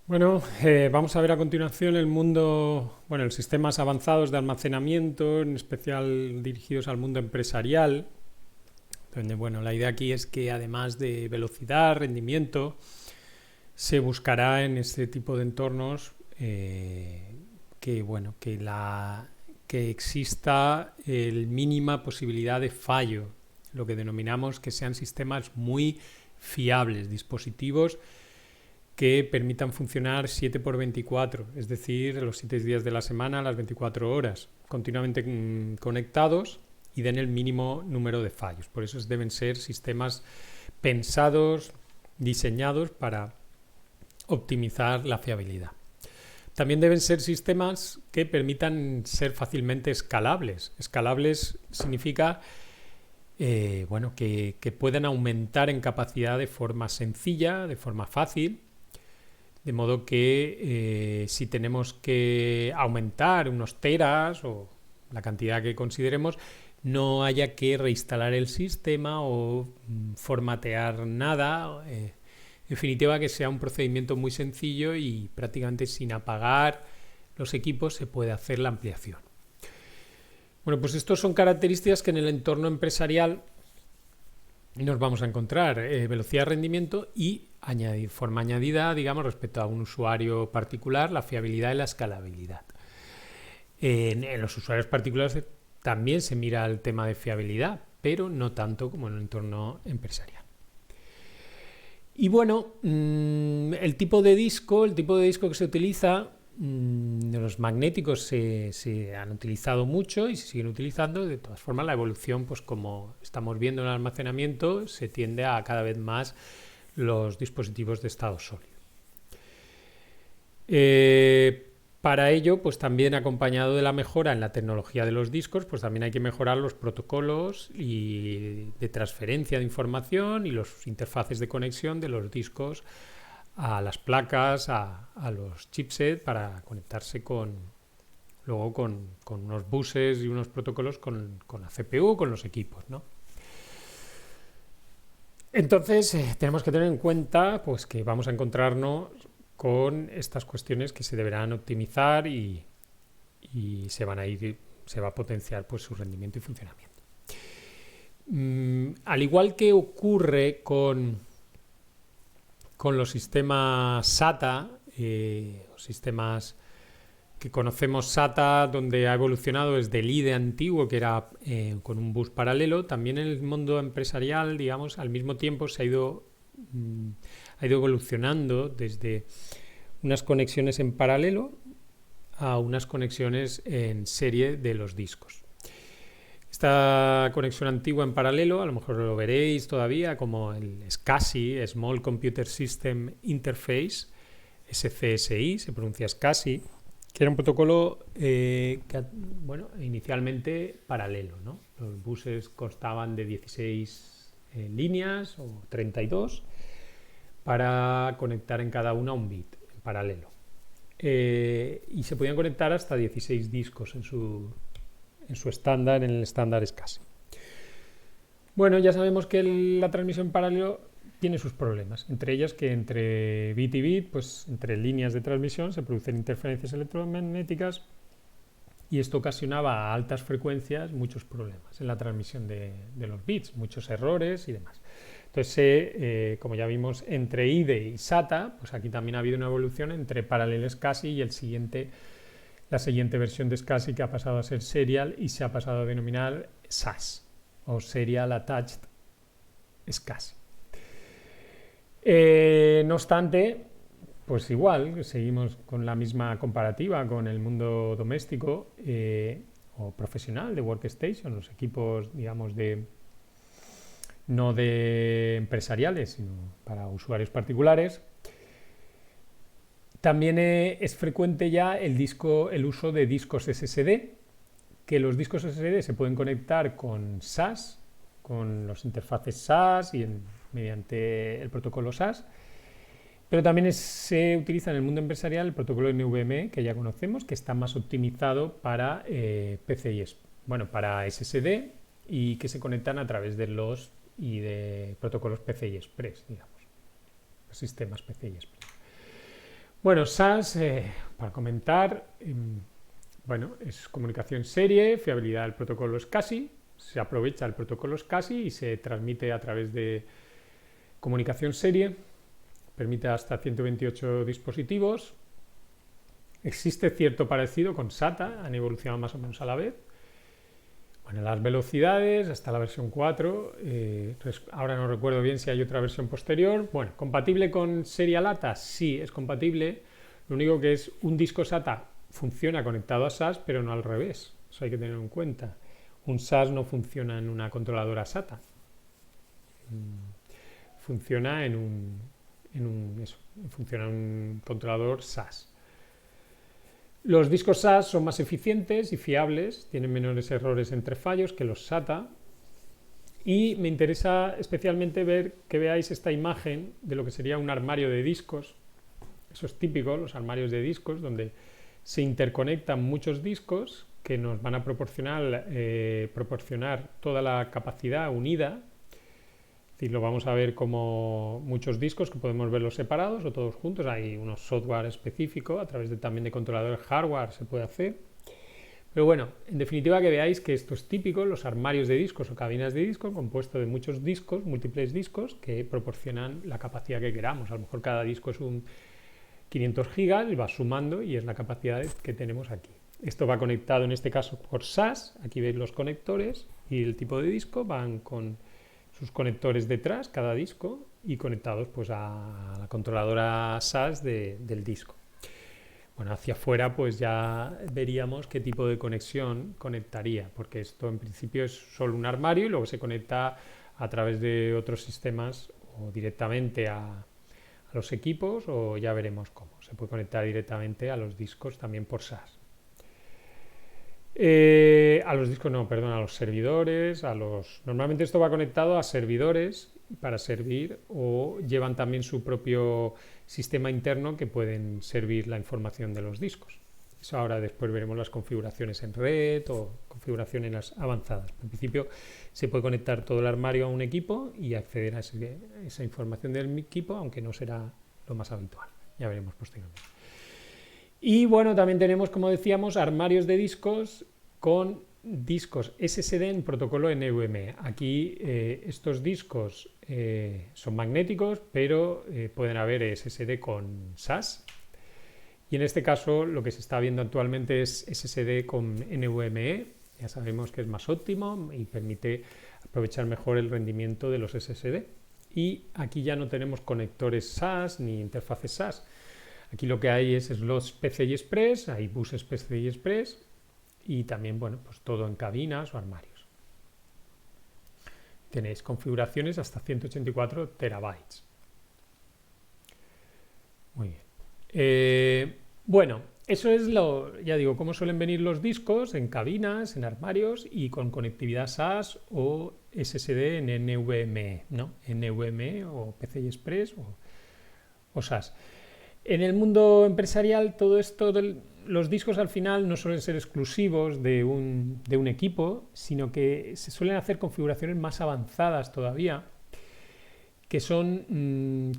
Bueno, vamos a ver a continuación el mundo, bueno, los sistemas avanzados de almacenamiento, en especial dirigidos al mundo empresarial, donde, bueno, la idea aquí es que además de velocidad, rendimiento, se buscará en este tipo de entornos que, bueno, que exista el mínima posibilidad de fallo, lo que denominamos que sean sistemas muy fiables, dispositivos que permitan funcionar 7 por 24, es decir, los 7 días de la semana, las 24 horas, continuamente conectados y den el mínimo número de fallos. Por eso deben ser sistemas pensados, diseñados para optimizar la fiabilidad. También deben ser sistemas que permitan ser fácilmente escalables. Escalables significa que puedan aumentar en capacidad de forma sencilla, de forma fácil, de modo que si tenemos que aumentar unos teras o la cantidad que consideremos, no haya que reinstalar el sistema o formatear nada. En definitiva, que sea un procedimiento muy sencillo y prácticamente sin apagar los equipos se puede hacer la ampliación. Bueno, pues estas son características que en el entorno empresarial nos vamos a encontrar, velocidad, rendimiento y forma añadida, digamos, respecto a un usuario particular, la fiabilidad y la escalabilidad. En los usuarios particulares también se mira el tema de fiabilidad, pero no tanto como en el entorno empresarial. Y bueno, el tipo de disco que se utiliza, los magnéticos se han utilizado mucho y se siguen utilizando. De todas formas, la evolución, pues como estamos viendo en el almacenamiento, se tiende a cada vez más los dispositivos de estado sólido. Para ello, pues también acompañado de la mejora en la tecnología de los discos, pues también hay que mejorar los protocolos de transferencia de información y los interfaces de conexión de los discos a las placas, a los chipsets para conectarse luego con unos buses y unos protocolos con la CPU, con los equipos, ¿no? Entonces tenemos que tener en cuenta pues, que vamos a encontrarnos con estas cuestiones que se deberán optimizar y se va a potenciar pues, su rendimiento y funcionamiento. Al igual que ocurre con los sistemas SATA, sistemas que conocemos SATA, donde ha evolucionado desde el IDE antiguo, que era con un bus paralelo, también en el mundo empresarial, digamos, al mismo tiempo se ha ido evolucionando desde unas conexiones en paralelo a unas conexiones en serie de los discos. Esta conexión antigua en paralelo, a lo mejor lo veréis todavía como el SCSI, Small Computer System Interface, SCSI, se pronuncia SCSI, que era un protocolo inicialmente paralelo, ¿no? Los buses constaban de 16 líneas o 32 para conectar en cada una un bit en paralelo. Y se podían conectar hasta 16 discos en su estándar, en el estándar SCSI. Bueno, ya sabemos que la transmisión en paralelo tiene sus problemas, entre ellas que entre bit y bit, pues entre líneas de transmisión se producen interferencias electromagnéticas y esto ocasionaba a altas frecuencias muchos problemas en la transmisión de los bits, muchos errores y demás. Entonces, como ya vimos, entre IDE y SATA, pues aquí también ha habido una evolución entre Parallel SCSI y la siguiente versión de SCSI, que ha pasado a ser Serial y se ha pasado a denominar SAS o Serial Attached SCSI. No obstante, pues igual, seguimos con la misma comparativa con el mundo doméstico o profesional de workstation, los equipos, digamos, no de empresariales, sino para usuarios particulares. También es frecuente ya el uso de discos SSD, que los discos SSD se pueden conectar con SAS, con los interfaces SAS y mediante el protocolo SAS, pero también se utiliza en el mundo empresarial el protocolo NVMe, que ya conocemos, que está más optimizado para para SSD y que se conectan a través de protocolos PCI Express, digamos, los sistemas PCI Express. Bueno, SAS, para comentar, bueno, es comunicación serie, fiabilidad del protocolo SCSI, se aprovecha el protocolo SCSI y se transmite a través de comunicación serie, permite hasta 128 dispositivos. Existe cierto parecido con SATA, han evolucionado más o menos a la vez. Bueno, las velocidades, hasta la versión 4, ahora no recuerdo bien si hay otra versión posterior. Bueno, ¿compatible con Serial ATA? Sí, es compatible. Lo único que es un disco SATA funciona conectado a SAS, pero no al revés. Eso hay que tenerlo en cuenta. Un SAS no funciona en una controladora SATA. Funciona en un controlador SAS. Los discos SAS son más eficientes y fiables, tienen menores errores entre fallos que los SATA. Y me interesa especialmente que veáis esta imagen de lo que sería un armario de discos. Eso es típico, los armarios de discos, donde se interconectan muchos discos que nos van a proporcionar toda la capacidad unida. Es decir, lo vamos a ver como muchos discos que podemos verlos separados o todos juntos. Hay unos software específicos, a través también de controladores hardware se puede hacer. Pero bueno, en definitiva que veáis que esto es típico, los armarios de discos o cabinas de discos, compuesto de muchos discos, múltiples discos, que proporcionan la capacidad que queramos. A lo mejor cada disco es un 500 gigas, va sumando y es la capacidad que tenemos aquí. Esto va conectado en este caso por SAS, aquí veis los conectores y el tipo de disco, van con sus conectores detrás, cada disco, y conectados pues a la controladora SAS del disco. Bueno, hacia afuera pues ya veríamos qué tipo de conexión conectaría, porque esto en principio es solo un armario y luego se conecta a través de otros sistemas o directamente a los equipos, o ya veremos cómo. Se puede conectar directamente a los discos también por SAS. A los discos no, perdón, a los servidores, normalmente esto va conectado a servidores para servir, o llevan también su propio sistema interno que pueden servir la información de los discos. Eso ahora después veremos las configuraciones en red o configuraciones avanzadas. En principio se puede conectar todo el armario a un equipo y acceder a esa información del equipo, aunque no será lo más habitual. Ya veremos posteriormente. Y bueno, también tenemos, como decíamos, armarios de discos con discos SSD en protocolo NVMe. Aquí estos discos son magnéticos, pero pueden haber SSD con SAS. Y en este caso lo que se está viendo actualmente es SSD con NVMe. Ya sabemos que es más óptimo y permite aprovechar mejor el rendimiento de los SSD. Y aquí ya no tenemos conectores SAS ni interfaces SAS. Aquí lo que hay es slots PCI Express, hay buses PCI Express y también, bueno, pues todo en cabinas o armarios. Tenéis configuraciones hasta 184 terabytes. Muy bien. Bueno, eso es ya digo, cómo suelen venir los discos en cabinas, en armarios y con conectividad SAS o SSD en NVMe, ¿no? NVMe o PCI Express o SAS. En el mundo empresarial, todo esto, los discos al final no suelen ser exclusivos de un equipo, sino que se suelen hacer configuraciones más avanzadas todavía, que son en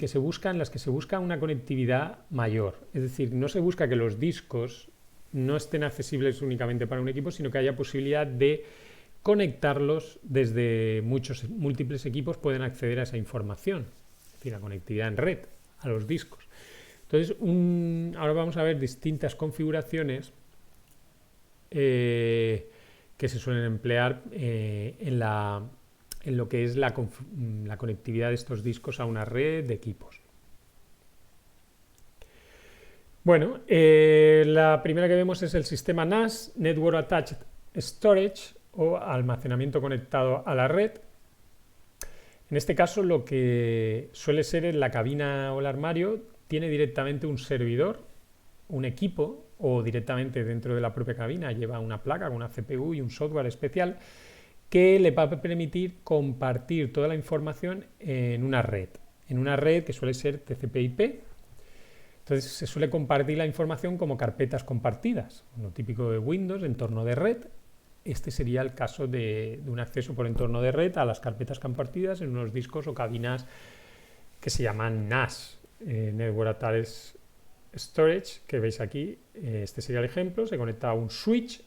las que se busca una conectividad mayor. Es decir, no se busca que los discos no estén accesibles únicamente para un equipo, sino que haya posibilidad de conectarlos desde múltiples equipos, pueden acceder a esa información. Es decir, la conectividad en red a los discos. Entonces, ahora vamos a ver distintas configuraciones que se suelen emplear en lo que es la conectividad de estos discos a una red de equipos. Bueno, la primera que vemos es el sistema NAS, Network Attached Storage, o almacenamiento conectado a la red. En este caso, lo que suele ser en la cabina o el armario tiene directamente un servidor, un equipo, o directamente dentro de la propia cabina lleva una placa con una CPU y un software especial que le va a permitir compartir toda la información en una red que suele ser TCP/IP. Entonces se suele compartir la información como carpetas compartidas, lo típico de Windows, entorno de red. Este sería el caso de un acceso por entorno de red a las carpetas compartidas en unos discos o cabinas que se llaman NAS, Network Attached Storage, que veis aquí, este sería el ejemplo, se conecta a un switch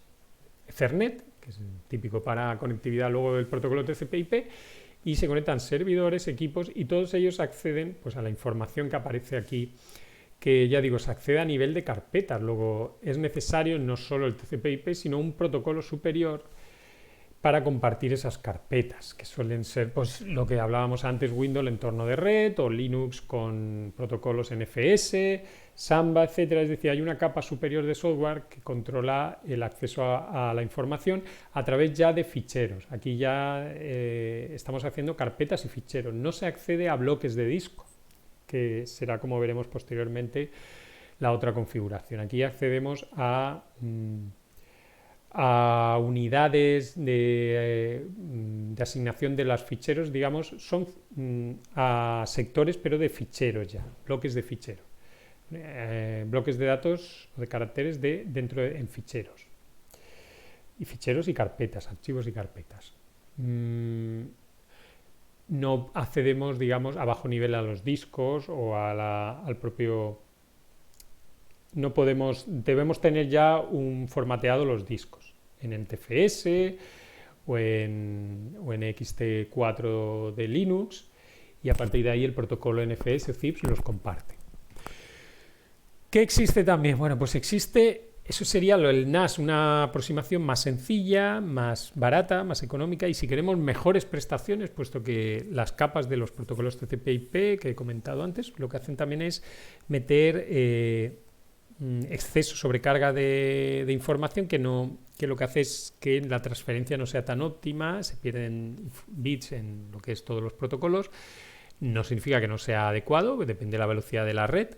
Ethernet, que es típico para conectividad luego del protocolo TCP/IP, y se conectan servidores, equipos, y todos ellos acceden pues, a la información que aparece aquí, que ya digo, se accede a nivel de carpetas. Luego es necesario no solo el TCP/IP, sino un protocolo superior para compartir esas carpetas, que suelen ser pues, lo que hablábamos antes, Windows, el entorno de red, o Linux con protocolos NFS, Samba, etcétera. Es decir, hay una capa superior de software que controla el acceso a la información a través ya de ficheros. Aquí ya estamos haciendo carpetas y ficheros. No se accede a bloques de disco, que será, como veremos posteriormente, la otra configuración. Aquí accedemos a unidades de asignación de los ficheros, digamos, son a sectores, pero de ficheros ya, bloques de fichero. Bloques de datos o de caracteres en ficheros. Y ficheros y carpetas, archivos y carpetas. No accedemos, digamos, a bajo nivel a los discos o al propio... No podemos, debemos tener ya formateado los discos en NTFS o en ext4 de Linux, y a partir de ahí el protocolo NFS o CIPS los comparte. ¿Qué existe también? Bueno, pues existe, eso sería el NAS, una aproximación más sencilla, más barata, más económica, y si queremos mejores prestaciones, puesto que las capas de los protocolos TCP/IP que he comentado antes, lo que hacen también es meter exceso, sobrecarga de información que lo que hace es que la transferencia no sea tan óptima, se pierden bits en lo que es todos los protocolos. No significa que no sea adecuado, depende de la velocidad de la red,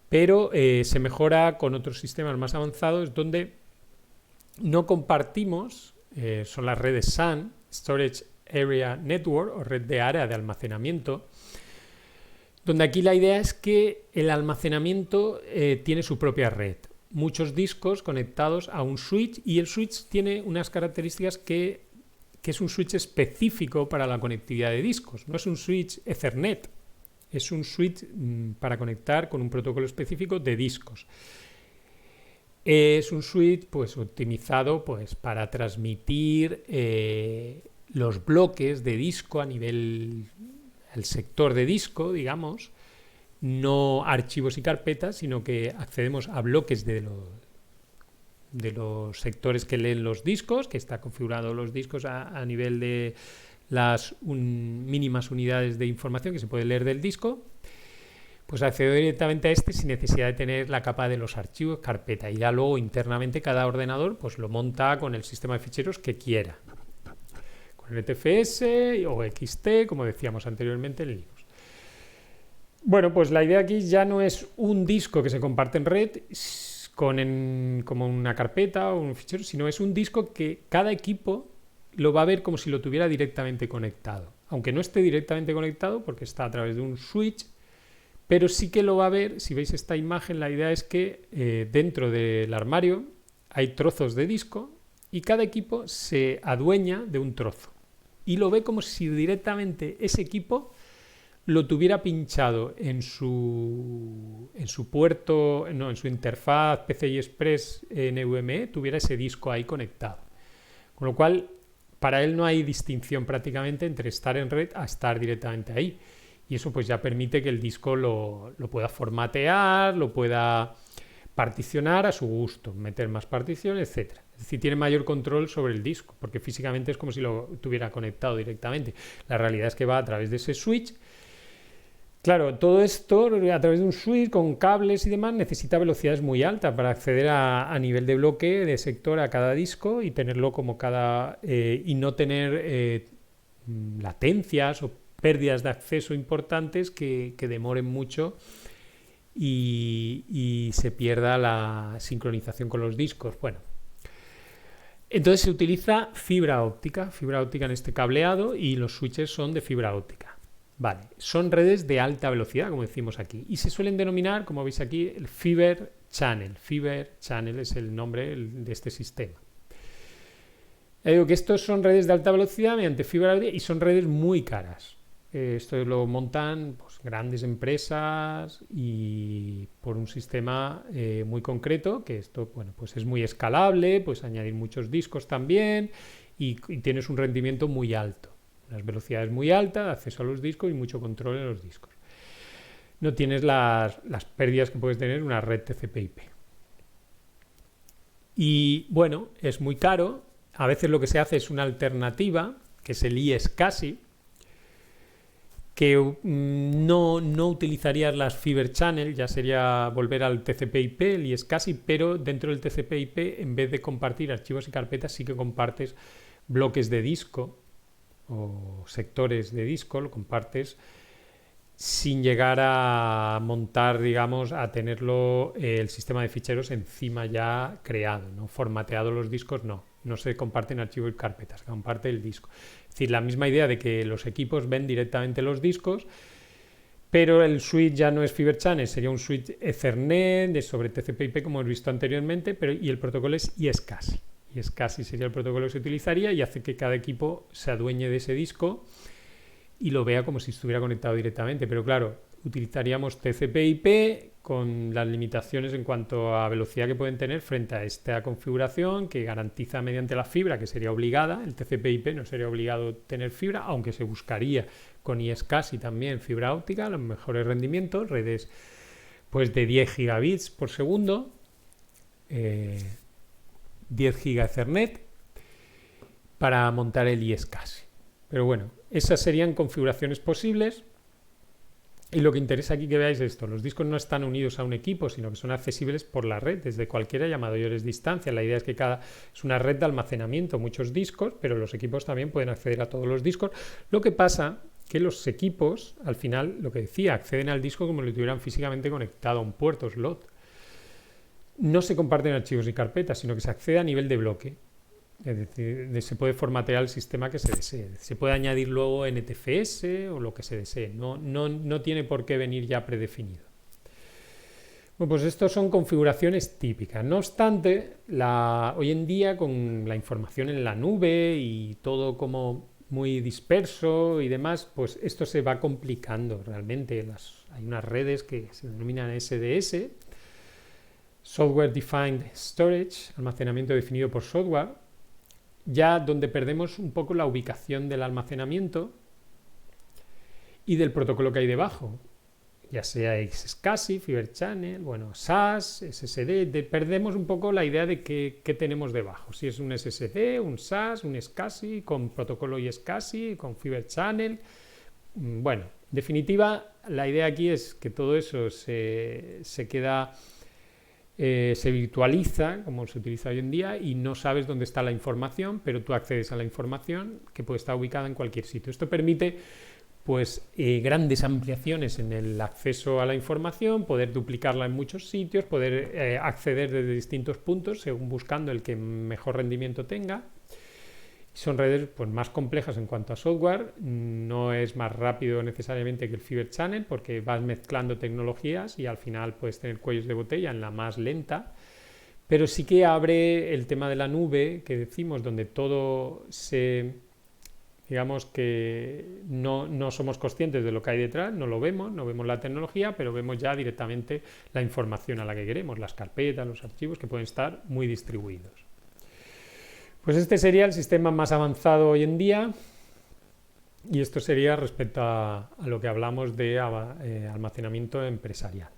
pero se mejora con otros sistemas más avanzados donde no compartimos, son las redes SAN, Storage Area Network, o red de área de almacenamiento, donde aquí la idea es que el almacenamiento tiene su propia red, muchos discos conectados a un switch, y el switch tiene unas características que es un switch específico para la conectividad de discos, no es un switch Ethernet, es un switch para conectar con un protocolo específico de discos. Es un switch pues, optimizado pues, para transmitir los bloques de disco a nivel... el sector de disco, digamos, no archivos y carpetas, sino que accedemos a bloques de los sectores que leen los discos, que está configurado los discos a nivel de las mínimas unidades de información que se puede leer del disco, pues accedo directamente a este sin necesidad de tener la capa de los archivos, carpeta, y ya luego internamente cada ordenador pues lo monta con el sistema de ficheros que quiera. NTFS o XT, como decíamos anteriormente en Linux. Bueno, pues la idea aquí ya no es un disco que se comparte en red como una carpeta o un fichero, sino es un disco que cada equipo lo va a ver como si lo tuviera directamente conectado. Aunque no esté directamente conectado porque está a través de un switch, pero sí que lo va a ver. Si veis esta imagen, la idea es que dentro del armario hay trozos de disco y cada equipo se adueña de un trozo. Y lo ve como si directamente ese equipo lo tuviera pinchado en su puerto, no, en su interfaz PCI Express NVMe, tuviera ese disco ahí conectado. Con lo cual, para él no hay distinción prácticamente entre estar en red a estar directamente ahí. Y eso pues ya permite que el disco lo pueda formatear, lo pueda particionar a su gusto, meter más particiones, etcétera. Es decir, tiene mayor control sobre el disco, porque físicamente es como si lo tuviera conectado directamente. La realidad es que va a través de ese switch. Claro, todo esto a través de un switch con cables y demás necesita velocidades muy altas para acceder a nivel de bloque de sector a cada disco y tenerlo como y no tener latencias o pérdidas de acceso importantes que demoren mucho y se pierda la sincronización con los discos. Bueno, entonces se utiliza fibra óptica en este cableado, y los switches son de fibra óptica. Vale, son redes de alta velocidad, como decimos aquí, y se suelen denominar, como veis aquí, el Fiber Channel. Fiber Channel es el nombre de este sistema. Ya digo que estos son redes de alta velocidad mediante fibra óptica y son redes muy caras. esto lo montan pues, grandes empresas y por un sistema muy concreto, que esto bueno, pues es muy escalable, puedes añadir muchos discos también y tienes un rendimiento muy alto, unas velocidades muy altas, acceso a los discos y mucho control en los discos. No tienes las pérdidas que puedes tener en una red TCP/IP. Y bueno, es muy caro. A veces lo que se hace es una alternativa, que es el iSCSI, que no utilizarías las Fiber Channel, ya sería volver al TCP/IP, el iSCSI, pero dentro del TCP/IP, en vez de compartir archivos y carpetas, sí que compartes bloques de disco o sectores de disco, lo compartes sin llegar a montar, digamos, a tenerlo el sistema de ficheros encima ya creado, ¿no? Formateado los discos, no se comparten archivos y carpetas, se comparte el disco. Es decir, la misma idea de que los equipos ven directamente los discos, pero el switch ya no es Fiber Channel, sería un switch Ethernet sobre TCP/IP como hemos visto anteriormente, y el protocolo es iSCSI. iSCSI sería el protocolo que se utilizaría y hace que cada equipo se adueñe de ese disco y lo vea como si estuviera conectado directamente, pero claro, utilizaríamos TCP/IP con las limitaciones en cuanto a velocidad que pueden tener frente a esta configuración que garantiza mediante la fibra, que sería obligada. El TCP/IP no sería obligado tener fibra, aunque se buscaría con iSCSI también fibra óptica, los mejores rendimientos, redes pues de 10 gigabits por segundo, 10 giga Ethernet para montar el iSCSI. Pero bueno, esas serían configuraciones posibles y lo que interesa aquí que veáis es esto, los discos no están unidos a un equipo, sino que son accesibles por la red desde cualquiera y a mayores distancias. La idea es que es una red de almacenamiento, muchos discos, pero los equipos también pueden acceder a todos los discos. Lo que pasa que los equipos, al final, lo que decía, acceden al disco como si lo tuvieran físicamente conectado a un puerto slot. No se comparten archivos y carpetas, sino que se accede a nivel de bloque. Es decir, se puede formatear el sistema que se desee. Se puede añadir luego NTFS o lo que se desee. No tiene por qué venir ya predefinido. Bueno, pues estas son configuraciones típicas. No obstante, hoy en día con la información en la nube y todo como muy disperso y demás, pues esto se va complicando realmente. Hay unas redes que se denominan SDS, Software Defined Storage, almacenamiento definido por software, ya donde perdemos un poco la ubicación del almacenamiento y del protocolo que hay debajo, ya sea XSCSI, Fiber Channel, bueno, SAS, SSD, perdemos un poco la idea de qué tenemos debajo, si es un SSD, un SAS, un SCSI, con protocolo iSCSI, con Fiber Channel. Bueno, en definitiva, la idea aquí es que todo eso se queda... se virtualiza, como se utiliza hoy en día, y no sabes dónde está la información, pero tú accedes a la información que puede estar ubicada en cualquier sitio. Esto permite pues, grandes ampliaciones en el acceso a la información, poder duplicarla en muchos sitios, poder acceder desde distintos puntos, según buscando el que mejor rendimiento tenga. Son redes pues, más complejas en cuanto a software, no es más rápido necesariamente que el Fiber Channel porque vas mezclando tecnologías y al final puedes tener cuellos de botella en la más lenta, pero sí que abre el tema de la nube que decimos, donde todo digamos que no somos conscientes de lo que hay detrás, no lo vemos, no vemos la tecnología, pero vemos ya directamente la información a la que queremos, las carpetas, los archivos que pueden estar muy distribuidos. Pues este sería el sistema más avanzado hoy en día y esto sería respecto a lo que hablamos de almacenamiento empresarial.